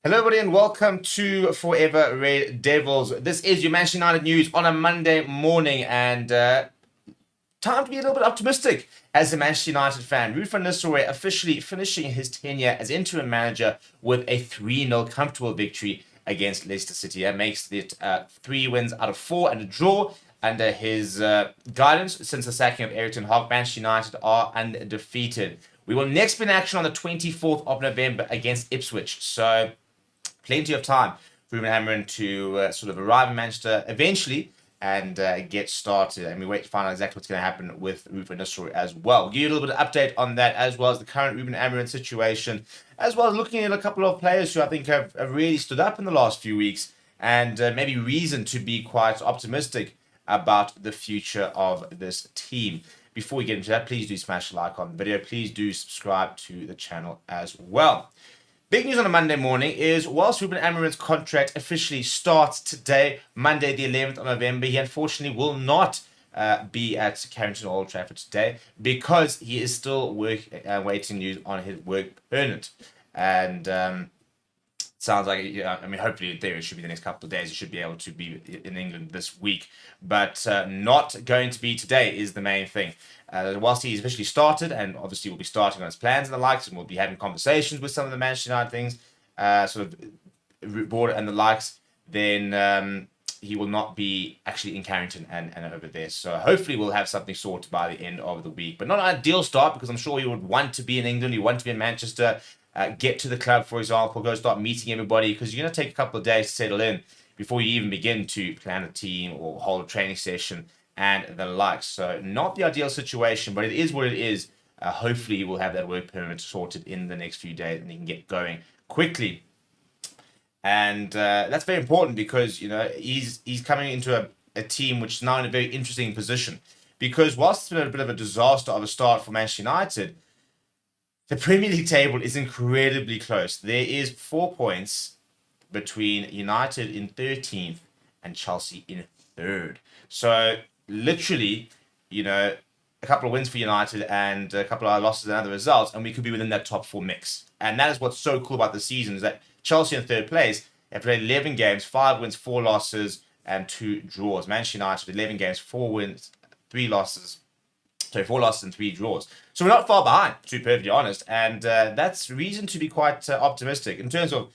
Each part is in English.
Hello, everybody, and welcome to Forever Red Devils. This is your Manchester United news on a Monday morning, and time to be a little bit optimistic as a Manchester United fan. Ruud van Nistelrooy officially finishing his tenure as interim manager with a 3-0 comfortable victory against Leicester City. That makes it 3 wins out of 4 and a draw. Under his guidance since the sacking of Erik ten Hag, Manchester United are undefeated. We will next be in action on the 24th of November against Ipswich. So plenty of time for Ruben Amorim to sort of arrive in Manchester eventually and get started. And we wait to find out exactly what's going to happen with Ruud van Nistelrooy as well. We'll give you a little bit of update on that, as well as the current Ruben Amorim situation, as well as looking at a couple of players who I think have really stood up in the last few weeks and maybe reason to be quite optimistic about the future of this team. Before we get into that, please do smash the like on the video. Please do subscribe to the channel as well. Big news on a Monday morning is whilst Ruben Amorim's contract officially starts today, Monday the 11th of November, he unfortunately will not be at Carrington Old Trafford today because he is still waiting news on his work permit. And sounds like, hopefully in theory it should be the next couple of days. He should be able to be in England this week, but not going to be today is the main thing. Whilst he's officially started, and obviously will be starting on his plans and the likes, and we'll be having conversations with some of the Manchester United things, sort of board and the likes, then he will not be actually in Carrington and over there. So hopefully we'll have something sorted by the end of the week. But not an ideal start because I'm sure he would want to be in England, he would want to be in Manchester, get to the club, for example, go start meeting everybody, because you're going to take a couple of days to settle in before you even begin to plan a team or hold a training session and the likes. So not the ideal situation, but it is what it is. Hopefully we'll have that work permit sorted in the next few days and he can get going quickly. And that's very important because, he's coming into a team which is now in a very interesting position. Because whilst it's been a bit of a disaster of a start for Manchester United, the Premier League table is incredibly close. There is 4 points between United in 13th and Chelsea in 3rd. So literally, a couple of wins for United and a couple of losses and other results, and we could be within that top 4 mix. And that is what's so cool about the season, is that Chelsea in 3rd place have played 11 games, 5 wins, 4 losses, and 2 draws. Manchester United, 11 games, 4 wins, 3 losses. So 4 losses and 3 draws. So we're not far behind, to be perfectly honest. And that's reason to be quite optimistic. In terms of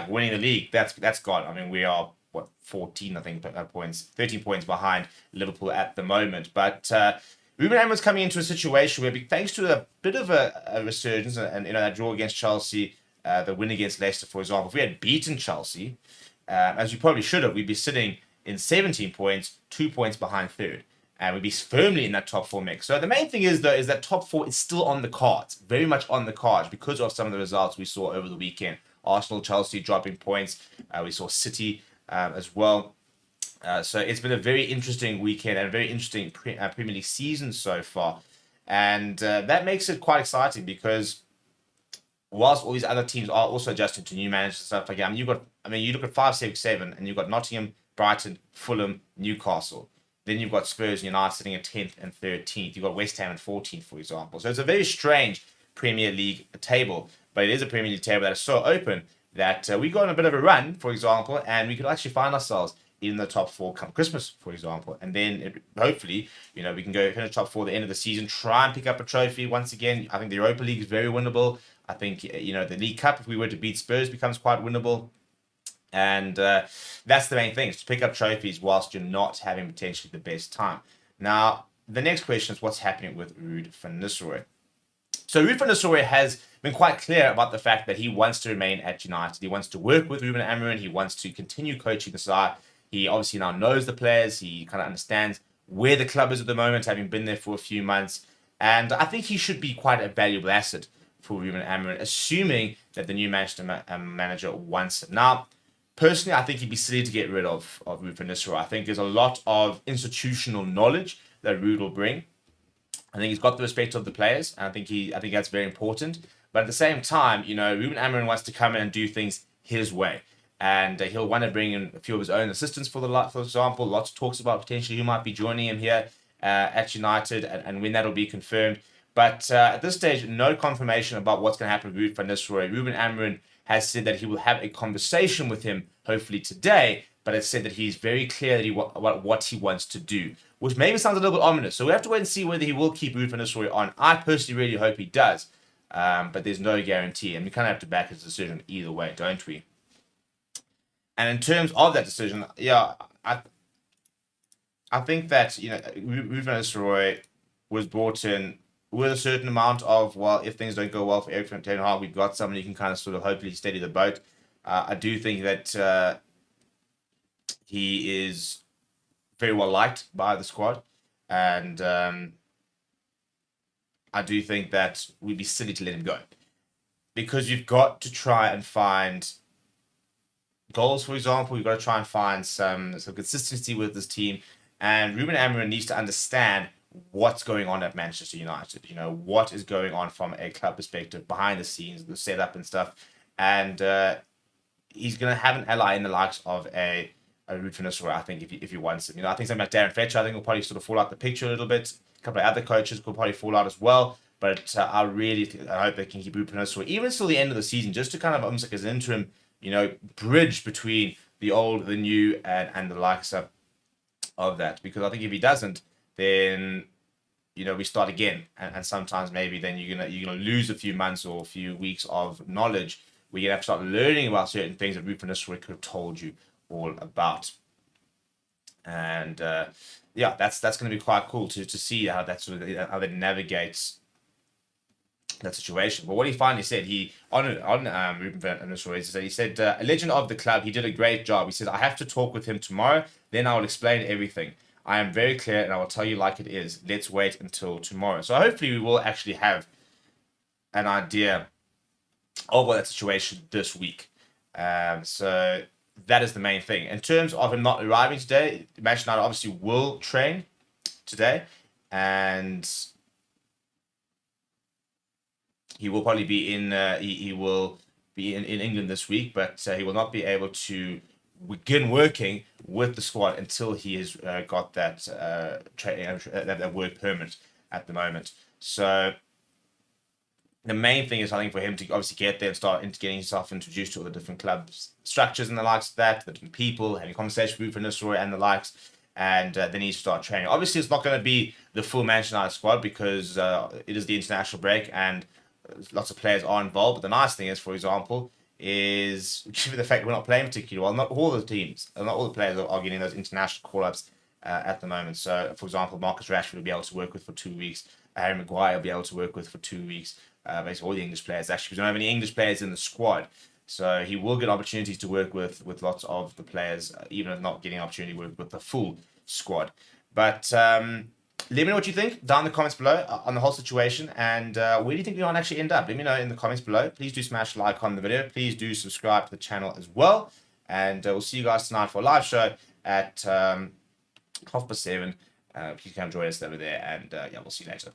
winning the league, that's gone. We are 14, I think, points, 13 points behind Liverpool at the moment. But Ruben Amorim's coming into a situation where, thanks to a bit of a resurgence and that draw against Chelsea, the win against Leicester, for example, if we had beaten Chelsea, as we probably should have, we'd be sitting in 17 points, 2 points behind 3rd. And we'd be firmly in that top 4 mix. So the main thing is that top 4 is still on the cards, very much on the cards, because of some of the results we saw over the weekend. Arsenal, Chelsea dropping points. We saw City as well. So it's been a very interesting weekend and a very interesting Premier League season so far. And that makes it quite exciting because whilst all these other teams are also adjusting to new managers and stuff like that, you look at 5, 6, 7, and you've got Nottingham, Brighton, Fulham, Newcastle. Then you've got Spurs and United sitting at 10th and 13th. You've got West Ham at 14th, for example. So it's a very strange Premier League table. But it is a Premier League table that is so open that we go on a bit of a run, for example, and we could actually find ourselves in the top 4 come Christmas, for example. And then hopefully, we can go finish top 4 at the end of the season, try and pick up a trophy once again. I think the Europa League is very winnable. I think, the League Cup, if we were to beat Spurs, becomes quite winnable. And that's the main thing, is to pick up trophies whilst you're not having potentially the best time. Now, the next question is what's happening with Ruud van Nistelrooy. So Ruud van Nistelrooy has been quite clear about the fact that he wants to remain at United. He wants to work with Ruben Amorim. He wants to continue coaching the side. He obviously now knows the players. He kind of understands where the club is at the moment, having been there for a few months. And I think he should be quite a valuable asset for Ruben Amorim, assuming that the new Manchester manager wants it. Now, personally, I think he'd be silly to get rid of Ruud van Nistelrooy. I think there's a lot of institutional knowledge that Ruud will bring. I think he's got the respect of the players, and I think that's very important. But at the same time, Ruben Amorim wants to come in and do things his way, and he'll want to bring in a few of his own assistants for example. Lots of talks about potentially who might be joining him here at United, and when that'll be confirmed. But at this stage, no confirmation about what's going to happen with Ruud van Nistelrooy. Ruben Amorim has said that he will have a conversation with him hopefully today, but has said that he's very clear that what he wants to do, which maybe sounds a little bit ominous. So we have to wait and see whether he will keep Ruud van Nistelrooy on. I personally really hope he does, but there's no guarantee, and we kind of have to back his decision either way, don't we? And in terms of that decision, yeah, I think that Ruben Amorim was brought in with a certain amount of, well, if things don't go well for Erik ten Hag, we've got someone who can kind of sort of hopefully steady the boat. I do think that he is very well liked by the squad, and I do think that we'd be silly to let him go, because you've got to try and find goals, for example. You've got to try and find some consistency with this team. And Ruben Amorim needs to understand what's going on at Manchester United. What is going on from a club perspective, behind the scenes, the setup and stuff. And he's going to have an ally in the likes of a Ruud van Nistelrooy, I think, if he wants him. I think something like Darren Fletcher, I think, will probably sort of fall out the picture a little bit. A couple of other coaches will probably fall out as well. But I hope they can keep Ruud van Nistelrooy even until the end of the season, just to kind of almost like as an interim, bridge between the old, the new, and the likes of that. Because I think if he doesn't, then we start again, and sometimes maybe then you're gonna lose a few months or a few weeks of knowledge where you have to start learning about certain things that Ruud van Nistelrooy could have told you all about. And that's going to be quite cool to see how that navigates that situation. But what he finally said, on Ruben van Nistelrooy, he said, a legend of the club, he did a great job. He said, I have to talk with him tomorrow, then I will explain everything. I am very clear and I will tell you like it is. Let's wait until tomorrow. So hopefully we will actually have an idea of that situation this week. So that is the main thing. In terms of him not arriving today, Manchester United obviously will train today, and he will probably be in. He will be in England this week, but he will not be able to begin working with the squad until he has got that that work permit at the moment. So the main thing is, I think, for him to obviously get there and start getting himself introduced to all the different clubs, structures and the likes of that, the different people, having conversations with Ruud van Nistelrooy and the likes, and then he needs to start training. Obviously, it's not going to be the full Manchester United squad because it is the international break and lots of players are involved. But the nice thing is, for example, is given the fact we're not playing particularly well, not all the teams, not all the players are getting those international call-ups at the moment. So, for example, Marcus Rashford will be able to work with for 2 weeks. Harry Maguire will be able to work with for 2 weeks. Basically, all the English players, actually, we don't have any English players in the squad. So he will get opportunities to work with lots of the players, even if not getting an opportunity to work with the full squad. But let me know what you think down in the comments below on the whole situation, and where do you think we might actually end up? Let me know in the comments below. Please do smash a like on the video. Please do subscribe to the channel as well. And we'll see you guys tonight for a live show at 7:30. Please come join us over there, and we'll see you later.